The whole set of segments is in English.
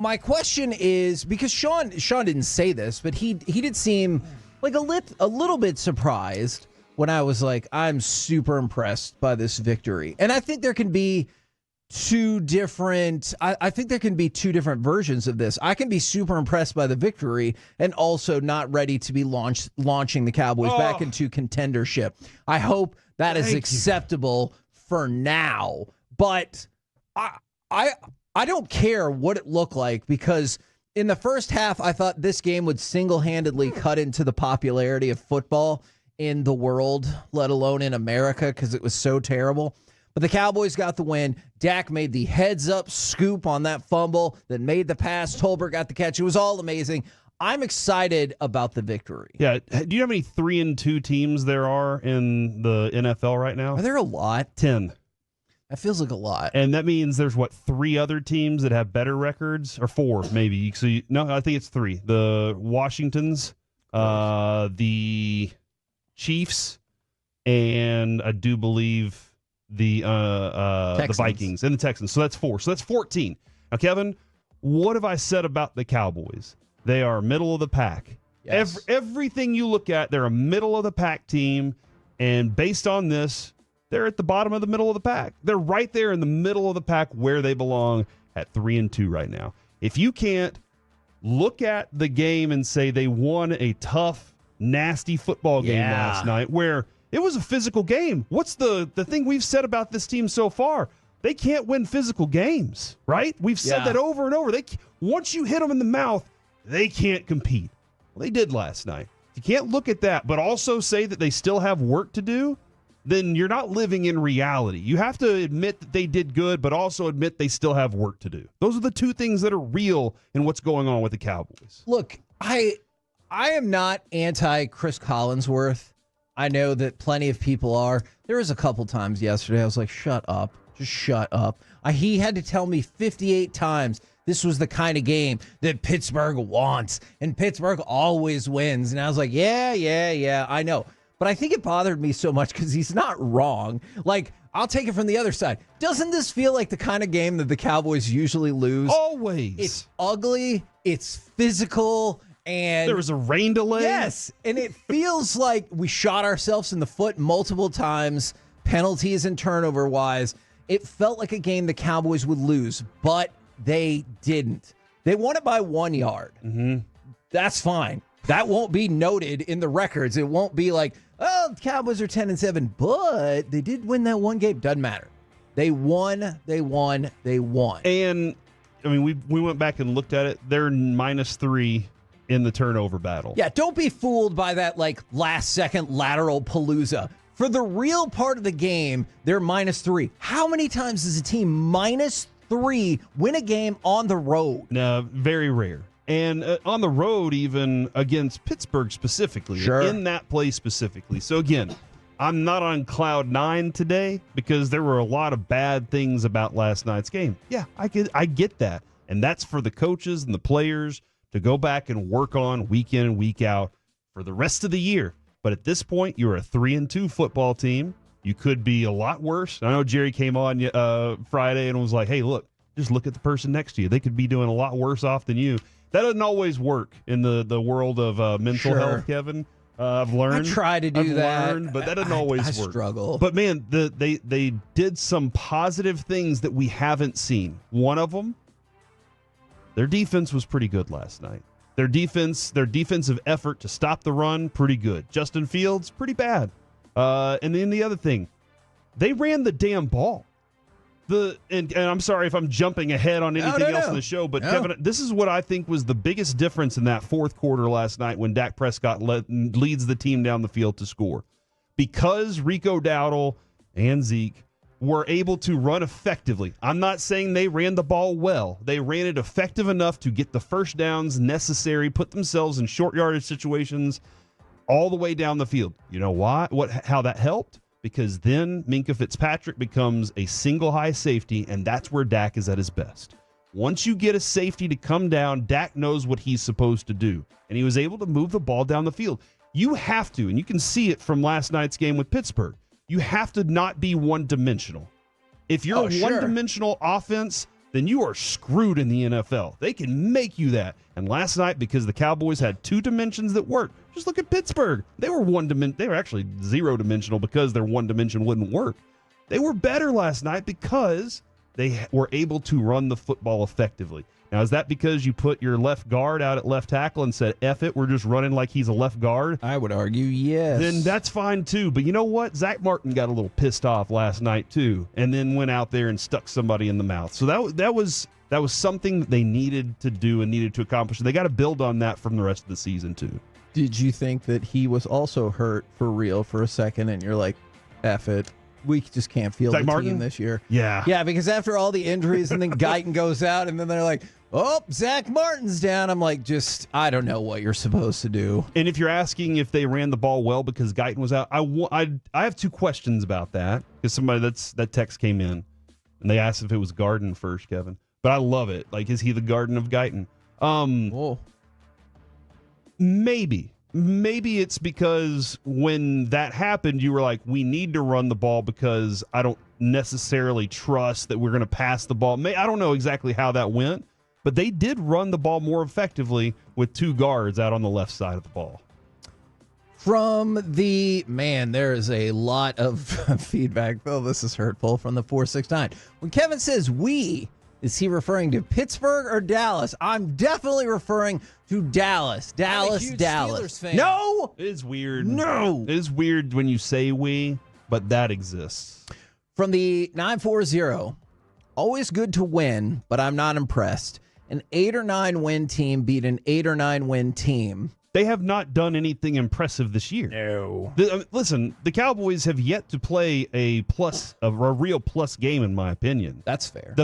my question is, because Sean didn't say this, but he did seem like a little bit surprised when I was like, I'm super impressed by this victory. And I think there can be two different versions of this. I can be super impressed by the victory and also not ready to be launching the Cowboys back into contendership. I hope that is acceptable for now. But I don't care what it looked like, because in the first half, I thought this game would single-handedly cut into the popularity of football in the world, let alone in America, because it was so terrible. But the Cowboys got the win. Dak made the heads-up scoop on that fumble that made the pass. Tolbert got the catch. It was all amazing. I'm excited about the victory. Yeah. Do you know how many 3-2 teams there are in the NFL right now? Are there a lot? 10. That feels like a lot. And that means there's, 3 other teams that have better records? Or 4, maybe. So no, I think it's 3. The Washingtons, the Chiefs, and I do believe the Vikings and the Texans. So that's 4. So that's 14. Now, Kevin, what have I said about the Cowboys? They are middle of the pack. Yes. Everything you look at, they're a middle of the pack team. And based on this, they're at the bottom of the middle of the pack. They're right there in the middle of the pack where they belong at 3-2 right now. If you can't look at the game and say they won a tough, nasty football game last night where it was a physical game. What's the thing we've said about this team so far? They can't win physical games, right? We've said that over and over. Once you hit them in the mouth, they can't compete. Well, they did last night. If you can't look at that, but also say that they still have work to do, then you're not living in reality. You have to admit that they did good, but also admit they still have work to do. Those are the two things that are real in what's going on with the Cowboys. Look, I am not anti-Chris Collinsworth. I know that plenty of people are. There was a couple times yesterday I was like, shut up. Just shut up. He had to tell me 58 times this was the kind of game that Pittsburgh wants, and Pittsburgh always wins. And I was like, yeah, I know. But I think it bothered me so much because he's not wrong. Like, I'll take it from the other side. Doesn't this feel like the kind of game that the Cowboys usually lose? Always. It's ugly. It's physical. And there was a rain delay. Yes. And it feels like we shot ourselves in the foot multiple times, penalties and turnover-wise. It felt like a game the Cowboys would lose, but they didn't. They won it by 1 yard. Mm-hmm. That's fine. That won't be noted in the records. It won't be like, oh, the Cowboys are 10-7, but they did win that one game. Doesn't matter. They won. And, I mean, we went back and looked at it. They're -3 in the turnover battle. Yeah, don't be fooled by that, like, last-second lateral palooza. For the real part of the game, they're -3. How many times does a team -3 win a game on the road? No, very rare. And on the road, even against Pittsburgh specifically, sure. In that play specifically. So again, I'm not on cloud 9 today because there were a lot of bad things about last night's game. Yeah, I get that. And that's for the coaches and the players to go back and work on week in and week out for the rest of the year. But at this point, you're a 3-2 football team. You could be a lot worse. I know Jerry came on Friday and was like, hey, look, just look at the person next to you. They could be doing a lot worse off than you. That doesn't always work in the world of mental health, Kevin. I've learned. I try to do that. But that doesn't always work. I struggle. But, man, they did some positive things that we haven't seen. One of them, their defense was pretty good last night. Their defensive effort to stop the run, pretty good. Justin Fields, pretty bad. And then the other thing, they ran the damn ball. And I'm sorry if I'm jumping ahead on anything else in the show, but Kevin, this is what I think was the biggest difference in that fourth quarter last night when Dak Prescott leads the team down the field to score. Because Rico Dowdle and Zeke were able to run effectively. I'm not saying they ran the ball well. They ran it effective enough to get the first downs necessary, put themselves in short yardage situations all the way down the field. You know why? How that helped? Because then Minkah Fitzpatrick becomes a single high safety, and that's where Dak is at his best. Once you get a safety to come down, Dak knows what he's supposed to do, and he was able to move the ball down the field. You have to, and you can see it from last night's game with Pittsburgh, you have to not be one-dimensional. If you're a one-dimensional offense, then you are screwed in the NFL. They can make you that. And last night, because the Cowboys had two dimensions that worked, just look at Pittsburgh. They were they were actually zero dimensional because their one dimension wouldn't work. They were better last night because they were able to run the football effectively. Now, is that because you put your left guard out at left tackle and said, F it, we're just running like he's a left guard? I would argue yes. Then that's fine, too. But you know what? Zach Martin got a little pissed off last night, too, and then went out there and stuck somebody in the mouth. So that was something that they needed to do and needed to accomplish. They got to build on that from the rest of the season, too. Did you think that he was also hurt for real for a second, and you're like, F it? We just can't field Zach the Martin? team this year. Yeah. Yeah, because after all the injuries and then Guyton goes out and then they're like, oh, Zach Martin's down. I'm like, I don't know what you're supposed to do. And if you're asking if they ran the ball well because Guyton was out, I have two questions about that because that text came in and they asked if it was Garden first, Kevin. But I love it. Like, is he the Garden of Guyton? Maybe it's because when that happened, you were like, we need to run the ball because I don't necessarily trust that we're going to pass the ball. I don't know exactly how that went, but they did run the ball more effectively with two guards out on the left side of the ball. There is a lot of feedback. Oh, this is hurtful from the 469. When Kevin says we, is he referring to Pittsburgh or Dallas? I'm definitely referring to Dallas. Dallas. Steelers fan. No! It is weird. No! It is weird when you say we, but that exists. From the 940, always good to win, but I'm not impressed. An 8 or 9 win team beat an 8 or 9 win team. They have not done anything impressive this year. No. Listen, the Cowboys have yet to play a real plus game, in my opinion. That's fair.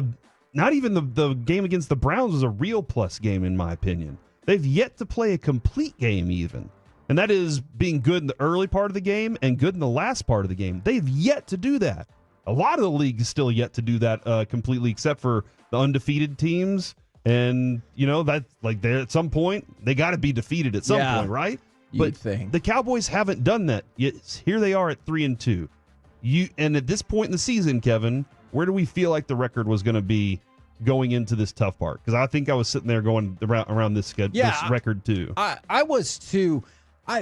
Not even the game against the Browns was a real plus game, in my opinion. They've yet to play a complete game, even. And that is being good in the early part of the game and good in the last part of the game. They've yet to do that. A lot of the league is still yet to do that completely, except for the undefeated teams. And, that at some point, they got to be defeated at some point, right? You'd think. The Cowboys haven't done that yet. Here they are at 3-2. And at this point in the season, Kevin, where do we feel like the record was going to be going into this tough part? Because I think I was sitting there going around this record too. I was too.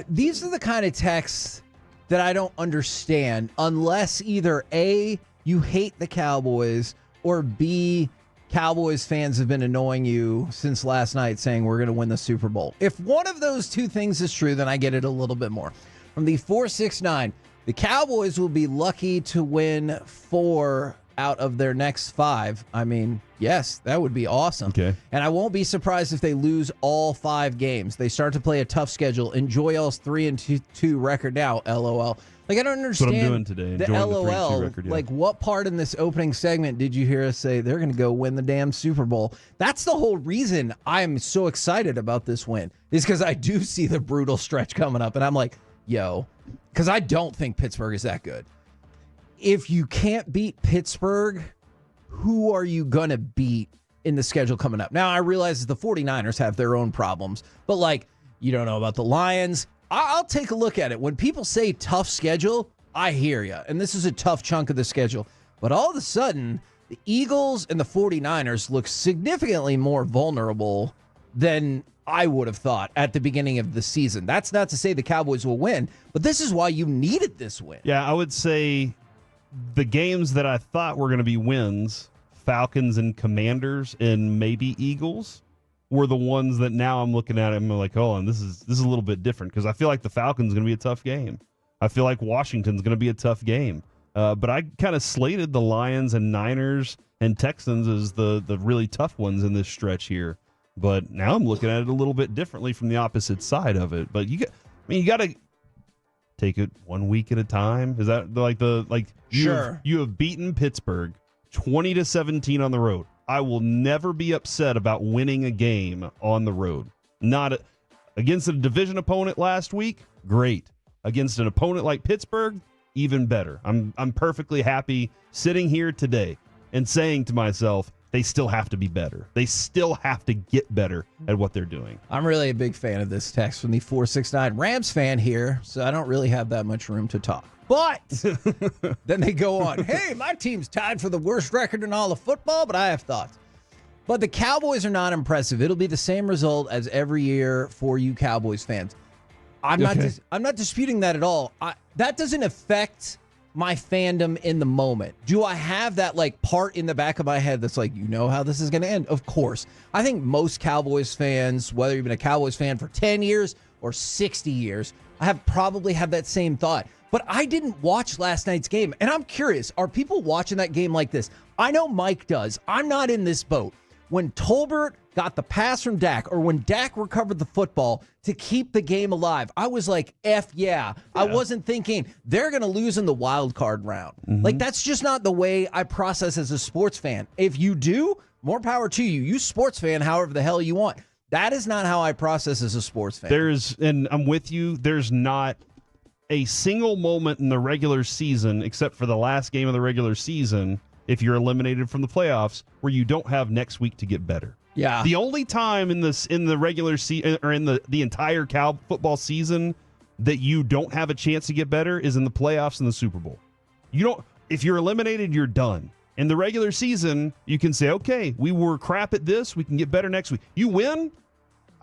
These are the kind of texts that I don't understand unless either A, you hate the Cowboys, or B, Cowboys fans have been annoying you since last night saying we're going to win the Super Bowl. If one of those two things is true, then I get it a little bit more. From the 469, the Cowboys will be lucky to win 4 out of their next 5. I mean, yes, that would be awesome. Okay. And I won't be surprised if they lose all 5 games. They start to play a tough schedule. Enjoy y'all's 3-2 record now, LOL. Like, I don't understand what I'm doing today. the Enjoying LOL. the 3-2 record, yeah. Like, what part in this opening segment did you hear us say they're going to go win the damn Super Bowl? That's the whole reason I'm so excited about this win, is because I do see the brutal stretch coming up. And I'm like, yo, because I don't think Pittsburgh is that good. If you can't beat Pittsburgh, who are you going to beat in the schedule coming up? Now, I realize the 49ers have their own problems, but you don't know about the Lions. I'll take a look at it. When people say tough schedule, I hear you. And this is a tough chunk of the schedule. But all of a sudden, the Eagles and the 49ers look significantly more vulnerable than I would have thought at the beginning of the season. That's not to say the Cowboys will win, but this is why you needed this win. Yeah, I would say the games that I thought were going to be wins, Falcons and Commanders and maybe Eagles, were the ones that now I'm looking at and I'm like, oh, and this is a little bit different because I feel like the Falcons going to be a tough game. I feel like Washington's going to be a tough game. But I kind of slated the Lions and Niners and Texans as the really tough ones in this stretch here. But now I'm looking at it a little bit differently from the opposite side of it. But you got to take it 1 week at a time. Is that Sure. You have beaten Pittsburgh 20-17 on the road. I will never be upset about winning a game on the road. Against a division opponent last week, great. Against an opponent like Pittsburgh, even better. I'm perfectly happy sitting here today and saying to myself, they still have to be better. They still have to get better at what they're doing. I'm really a big fan of this text from the 469 Rams fan here, so I don't really have that much room to talk. But then they go on, hey, my team's tied for the worst record in all of football, but I have thoughts. But the Cowboys are not impressive. It'll be the same result as every year for you Cowboys fans. I'm not disputing that at all. That doesn't affect my fandom in the moment. Do I have that like part in the back of my head that's like, you know how this is going to end? Of course. I think most Cowboys fans, whether you've been a Cowboys fan for 10 years or 60 years, probably have that same thought. But I didn't watch last night's game, and I'm curious, are people watching that game like this? I know Mike does. I'm not in this boat. When Tolbert got the pass from Dak, or when Dak recovered the football to keep the game alive, I was like, F yeah. I wasn't thinking they're going to lose in the wild card round. Like, that's just not the way I process as a sports fan. If you do, more power to you. You sports fan however the hell you want. That is not how I process as a sports fan. And I'm with you, there's not a single moment in the regular season, except for the last game of the regular season, if you're eliminated from the playoffs, where you don't have next week to get better. Yeah. The only time in the regular season or in the entire football season that you don't have a chance to get better is in the playoffs and the Super Bowl. If you're eliminated, you're done. In the regular season, you can say, okay, we were crap at this, we can get better next week. You win,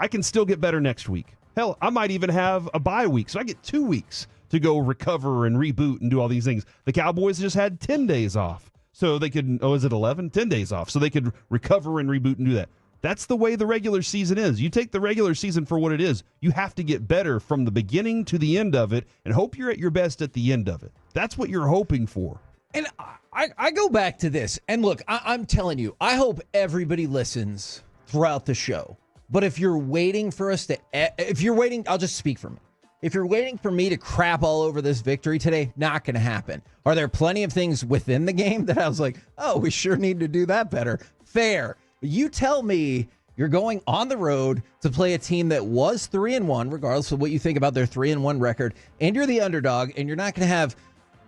I can still get better next week. Hell, I might even have a bye week, so I get 2 weeks to go recover and reboot and do all these things. The Cowboys just had 10 days off. So they could, is it 11? 10 days off. So they could recover and reboot and do that. That's the way the regular season is. You take the regular season for what it is. You have to get better from the beginning to the end of it and hope you're at your best at the end of it. That's what you're hoping for. And I go back to this. And look, I'm telling you, I hope everybody listens throughout the show. But if you're waiting for us to, I'll just speak for me. If you're waiting for me to crap all over this victory today, not going to happen. Are there plenty of things within the game that I was like, oh, we sure need to do that better? Fair. But you tell me you're going on the road to play a team that was 3-1, regardless of what you think about their 3-1 record, and you're the underdog, and you're not going to have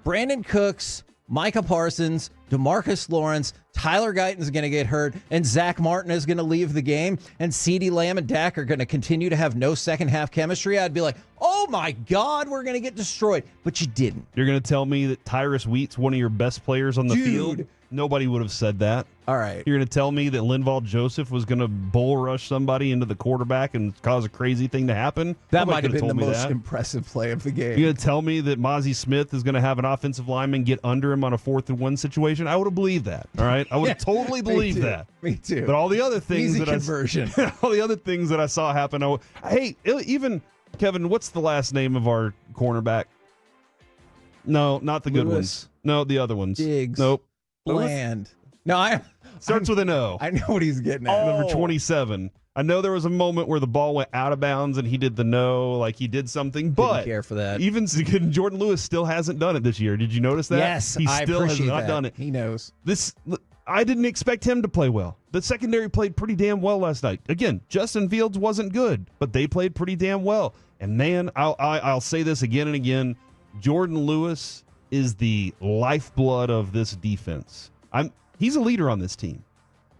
Brandon Cooks, Micah Parsons, DeMarcus Lawrence, Tyler Guyton's going to get hurt, and Zach Martin is going to leave the game, and CeeDee Lamb and Dak are going to continue to have no second-half chemistry. I'd be like, oh, my God, we're going to get destroyed. But you didn't. You're going to tell me that Tyrus Wheat's one of your best players on the field? Nobody would have said that. All right. You're going to tell me that Linval Joseph was going to bull rush somebody into the quarterback and cause a crazy thing to happen? That might have been the most impressive play of the game. You're going to tell me that Mozzie Smith is going to have an offensive lineman get under him on a 4th-and-1 situation? I would have believed that. All right? I would have totally believed that. Me too. But all the other things all the other things that I saw happen, even Kevin, what's the last name of our cornerback? No, not the good ones. No, the other ones. Diggs. Nope. Bland. No, starts with an O. I know what he's getting at. Number 27. I know there was a moment where the ball went out of bounds and he did the no, like he did something, but didn't care for that. Even Jordan Lewis still hasn't done it this year. Did you notice that? Yes, he still has not done it. He knows. I didn't expect him to play well. The secondary played pretty damn well last night. Again, Justin Fields wasn't good, but they played pretty damn well. And man, I'll say this again and again, Jordan Lewis is the lifeblood of this defense. He's a leader on this team.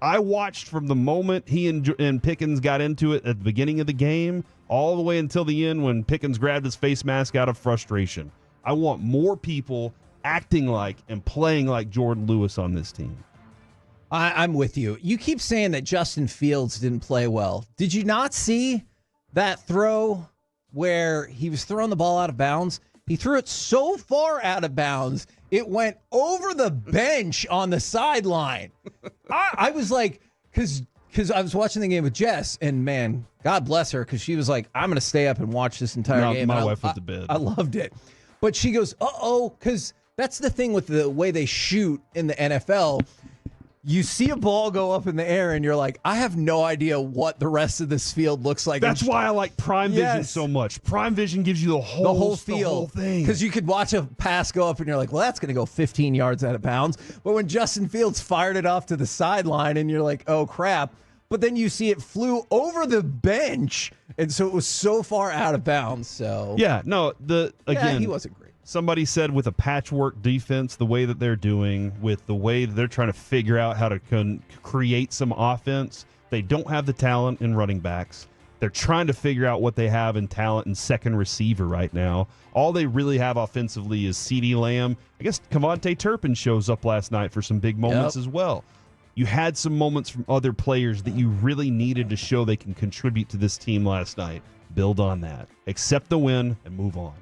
I watched from the moment he and Pickens got into it at the beginning of the game all the way until the end when Pickens grabbed his face mask out of frustration. I want more people acting like and playing like Jordan Lewis on this team. I'm with you. You keep saying that Justin Fields didn't play well. Did you not see that throw where he was throwing the ball out of bounds? He threw it so far out of bounds, it went over the bench on the sideline. I was like, because I was watching the game with Jess, and man, God bless her, because she was like, I'm going to stay up and watch this entire game. My wife went to bed. I loved it. But she goes, because that's the thing with the way they shoot in the NFL. You see a ball go up in the air, and you're like, I have no idea what the rest of this field looks like. That's why I like Prime Vision so much. Prime Vision gives you the whole field. The whole thing. Because you could watch a pass go up, and you're like, well, that's going to go 15 yards out of bounds. But when Justin Fields fired it off to the sideline, and you're like, oh, crap. But then you see it flew over the bench, and so it was so far out of bounds. So yeah, no, again, he wasn't great. Somebody said with a patchwork defense, the way that they're doing, with the way that they're trying to figure out how to create some offense, they don't have the talent in running backs. They're trying to figure out what they have in talent in second receiver right now. All they really have offensively is CeeDee Lamb. I guess Kevontae Turpin shows up last night for some big moments as well. You had some moments from other players that you really needed to show they can contribute to this team last night. Build on that. Accept the win and move on.